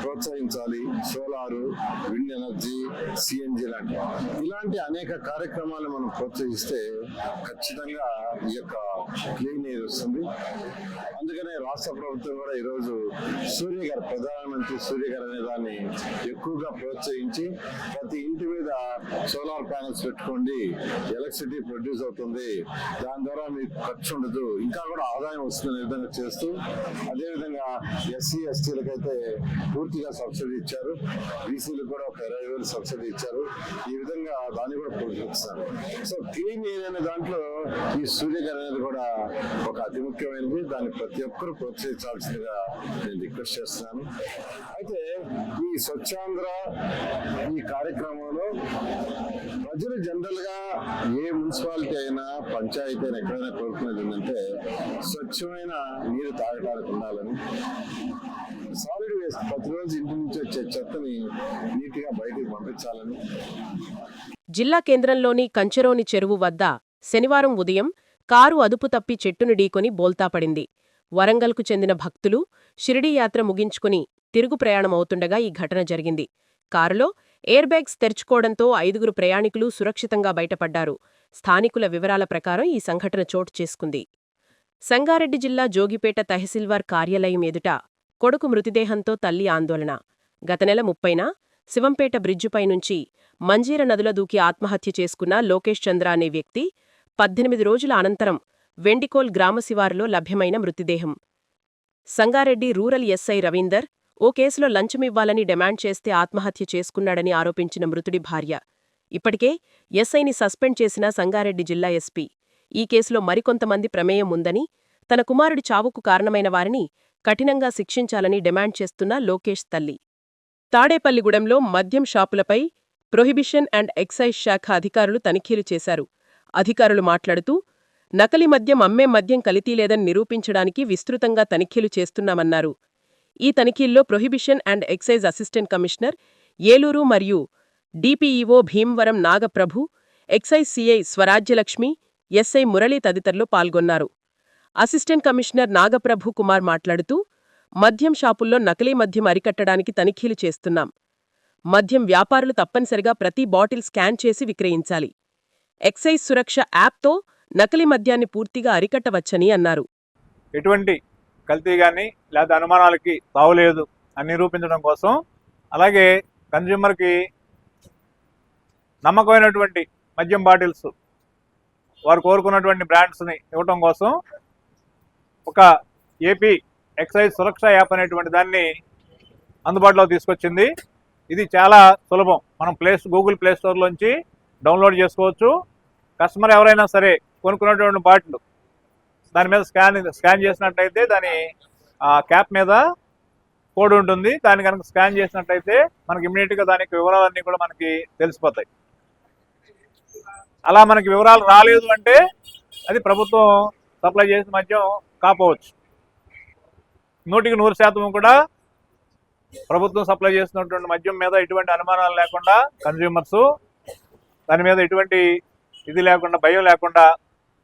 ప్రోత్సహించాలి. సోలారు, విండ్ ఎనర్జీ, సిఎన్జి ఇలాంటి అనేక కార్యక్రమాలు మనం ప్రోత్సహిస్తే ఖచ్చితంగా ఈ యొక్క క్లీన్ ఎయిర్ వస్తుంది. అందుకనే రాష్ట్ర ప్రభుత్వం కూడా ఈరోజు సూర్యఘర్, ప్రధానమంత్రి సూర్యఘర్ అనే దాన్ని ఎక్కువగా ప్రోత్సహించి ప్రతి ఇంటి మీద సోలార్ ప్యానెల్స్ పెట్టుకోండి, ఎలక్ట్రిసిటీ ప్రొడ్యూస్ అవుతుంది, దాని ద్వారా మీకు ఖర్చు ఉండదు, ఇంకా కూడా ఆదాయం వస్తుందనే విధంగా చేస్తూ, అదేవిధంగా ఎస్సీ ఎస్టీలకైతే పూర్తిగా సబ్సిడీ ఇచ్చారు, బీసీలకు కూడా ఒక 20,000 సబ్సిడీ ఇచ్చారు. ఈ విధంగా దాన్ని కూడా ప్రోత్సహిస్తారు. సో క్లీన్ ఎయిర్ అనే దాంట్లో ఈ సూర్యఘర్ అనేది కూడా ఒక అతి ముఖ్యమైనది. దాన్ని ప్రతి ఒక్కరూ ప్రోత్సహించాల్సిందిగా నేను రిక్వెస్ట్ చేస్తున్నాను. అయితే ఈ స్వచ్ఛాంధ్ర ఈ కార్యక్రమంలో ప్రజలు జనరల్ గా ఏ మున్సిపాలిటీ అయినా, పంచాయతీ అయినా ఎక్కడైనా కోరుకునేది ఏంటంటే స్వచ్ఛమైన నీరు తాగడానికి ఉండాలని, సాలిడ్ వేస్ట్ ప్రతిరోజు ఇంటి నుంచి వచ్చే చెత్తని నీట్గా బయటికి పంపించాలని. జిల్లా కేంద్రంలోని కంచెరోని చెరువు వద్ద శనివారం ఉదయం కారు అదుపు తప్పి చెట్టును ఢీకొని బోల్తాపడింది. వరంగల్కు చెందిన భక్తులు షిరిడీ యాత్ర ముగించుకుని తిరుగు ప్రయాణమవుతుండగా ఈ ఘటన జరిగింది. కారులో ఎయిర్ బ్యాగ్స్ తెరుచుకోవడంతో 5 ప్రయాణికులు సురక్షితంగా బయటపడ్డారు. స్థానికుల వివరాల ప్రకారం ఈ సంఘటన చోటు చేసుకుంది. సంగారెడ్డి జిల్లా జోగిపేట తహసీల్దార్ కార్యాలయం ఎదుట కొడుకు మృతదేహంతో తల్లి ఆందోళన. గత నెల 30న శివంపేట బ్రిడ్జిపై నుంచి మంజీర నదిలో దూకి ఆత్మహత్య చేసుకున్న లోకేష్ చంద్ర అనే వ్యక్తి 18 రోజుల అనంతరం వెండికోల్ గ్రామ శివారులో లభ్యమైన మృతదేహం. సంగారెడ్డి రూరల్ ఎస్ఐ రవీందర్ ఓ కేసులో లంచమివ్వాలని డిమాండ్ చేస్తే ఆత్మహత్య చేసుకున్నాడని ఆరోపించిన మృతుడి భార్య. ఇప్పటికే ఎస్ఐని సస్పెండ్ చేసిన సంగారెడ్డి జిల్లా ఎస్పీ ఈ కేసులో మరికొంతమంది ప్రమేయం ఉందని, తన కుమారుడి చావుకు కారణమైన వారిని కఠినంగా శిక్షించాలని డిమాండ్ చేస్తున్న లోకేష్ తల్లి. తాడేపల్లిగూడెంలో మద్యం షాపులపై ప్రొహిబిషన్ అండ్ ఎక్సైజ్ శాఖ అధికారులు తనిఖీలు చేశారు. అధికారులు మాట్లాడుతూ, నకలి మద్యం అమ్మే మద్యం కల్తీ లేదని నిరూపించడానికి విస్తృతంగా తనిఖీలు చేస్తున్నామన్నారు. ఈ తనిఖీల్లో prohibition and excise assistant commissioner Eluru మరియు DPEO Bhimavaram Nagaprabhu, excise CI Swarajyalakshmi, SI Murali తదితరులు పాల్గొన్నారు. అసిస్టెంట్ కమిషనర్ నాగప్రభు కుమార్ మాట్లాడుతూ, మద్యం షాపుల్లో నకిలీ మద్యం అరికట్టడానికి తనిఖీలు చేస్తున్నాం. మద్యం వ్యాపారులు తప్పనిసరిగా ప్రతి బాటిల్ స్కాన్ చేసి విక్రయించాలి. ఎక్సైజ్ సురక్ష యాప్తో నకిలీ మద్యాన్ని పూర్తిగా అరికట్టవచ్చని అన్నారు. ఎటువంటి కల్తీ కానీ లేదా అనుమానాలకి తావులేదు అని నిరూపించడం కోసం, అలాగే కన్జ్యూమర్కి నమ్మకమైనటువంటి మద్యం బాటిల్స్ వారు కోరుకున్నటువంటి బ్రాండ్స్ని ఇవ్వటం కోసం ఒక ఏపీ ఎక్సైజ్ సురక్ష యాప్ అనేటువంటి దాన్ని అందుబాటులో తీసుకొచ్చింది. ఇది చాలా సులభం. మనం గూగుల్ ప్లే స్టోర్లోంచి డౌన్లోడ్ చేసుకోవచ్చు. కస్టమర్ ఎవరైనా సరే కొనుక్కున్నటువంటి బాటిల్ దాని మీద స్కాన్ చేసినట్టయితే దాని క్యాప్ మీద కోడ్ ఉంటుంది. దాన్ని కనుక స్కాన్ చేసినట్టయితే మనకి ఇమ్మీడియట్గా దానికి వివరాలన్నీ కూడా మనకి తెలిసిపోతాయి. అలా మనకి వివరాలు రాలేదు అంటే అది ప్రభుత్వం సప్లై చేసిన మద్యం కాపోవచ్చు. 100% కూడా ప్రభుత్వం సప్లై చేసినటువంటి మద్యం మీద ఎటువంటి అనుమానాలు లేకుండా కన్జ్యూమర్స్ దాని మీద ఎటువంటి ఇది లేకుండా, భయం లేకుండా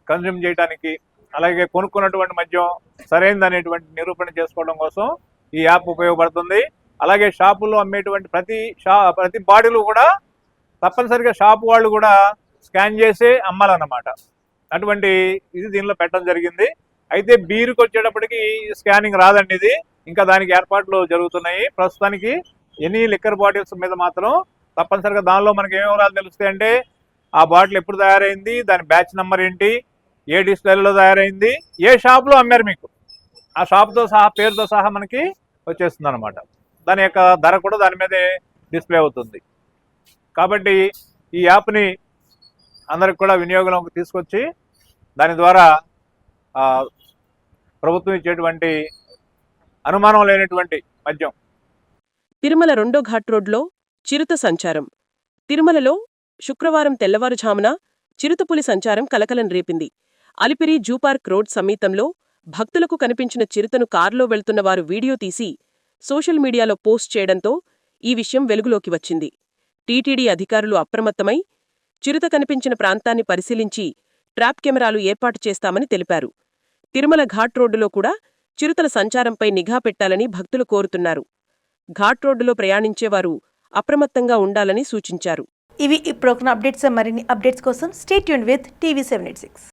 కన్జ్యూమ్ చేయడానికి, అలాగే కొనుక్కున్నటువంటి మద్యం సరైనది అనేటువంటి నిరూపణ చేసుకోవడం కోసం ఈ యాప్ ఉపయోగపడుతుంది. అలాగే షాపుల్లో అమ్మేటువంటి ప్రతి బాటిల్ కూడా తప్పనిసరిగా షాపు వాళ్ళు కూడా స్కాన్ చేసి అమ్మాలన్నమాట. అటువంటి ఇది దీనిలో పెట్టడం జరిగింది. అయితే బీరుకు వచ్చేటప్పటికి స్కానింగ్ రాదండి. ఇది ఇంకా దానికి ఏర్పాట్లు జరుగుతున్నాయి. ప్రస్తుతానికి ఎనీ లిక్కర్ బాటిల్స్ మీద మాత్రం తప్పనిసరిగా దానిలో మనకి ఏం వివరాలు తెలుస్తాయంటే ఆ బాటిల్ ఎప్పుడు తయారైంది, దాని బ్యాచ్ నెంబర్ ఏంటి, ఏ డిస్ప్లేలో తయారైంది, ఏ షాప్లో అమ్మారు మీకు, ఆ షాప్తో సహా పేరుతో సహా మనకి వచ్చేస్తుంది అనమాట. దాని యొక్క ధర కూడా దాని మీదే డిస్ప్లే అవుతుంది. కాబట్టి ఈ యాప్ని అందరికి కూడా వినియోగంలోకి తీసుకొచ్చి దాని ద్వారా ప్రభుత్వం ఇచ్చేటువంటి అనుమానం లేనటువంటి మద్యం. తిరుమల 2వ ఘాట్ రోడ్లో చిరుత సంచారం. తిరుమలలో శుక్రవారం తెల్లవారుఝామున చిరుతపులి సంచారం కలకలం రేపింది. అలిపిరి జూపార్క్ రోడ్ సమీపంలో భక్తులకు కనిపించిన చిరుతను కారులో వెళ్తున్నవారు వీడియో తీసి సోషల్ మీడియాలో పోస్ట్ చేయడంతో ఈ విషయం వెలుగులోకి వచ్చింది. టీటీడీ అధికారులు అప్రమత్తమై చిరుత కనిపించిన ప్రాంతాన్ని పరిశీలించి ట్రాప్ కెమెరాలు ఏర్పాటు చేస్తామని తెలిపారు. తిరుమల ఘాట్ రోడ్డులో కూడా చిరుతల సంచారంపై నిఘా పెట్టాలని భక్తులు కోరుతున్నారు. ఘాట్ రోడ్డులో ప్రయాణించేవారు అప్రమత్తంగా ఉండాలని సూచించారు. ఇవి ఈ ప్రోగ్రామ్ అప్డేట్స్. మరిన్ని అప్డేట్స్ కోసం స్టే ట్యూన్డ్ విత్ టీవీ 786.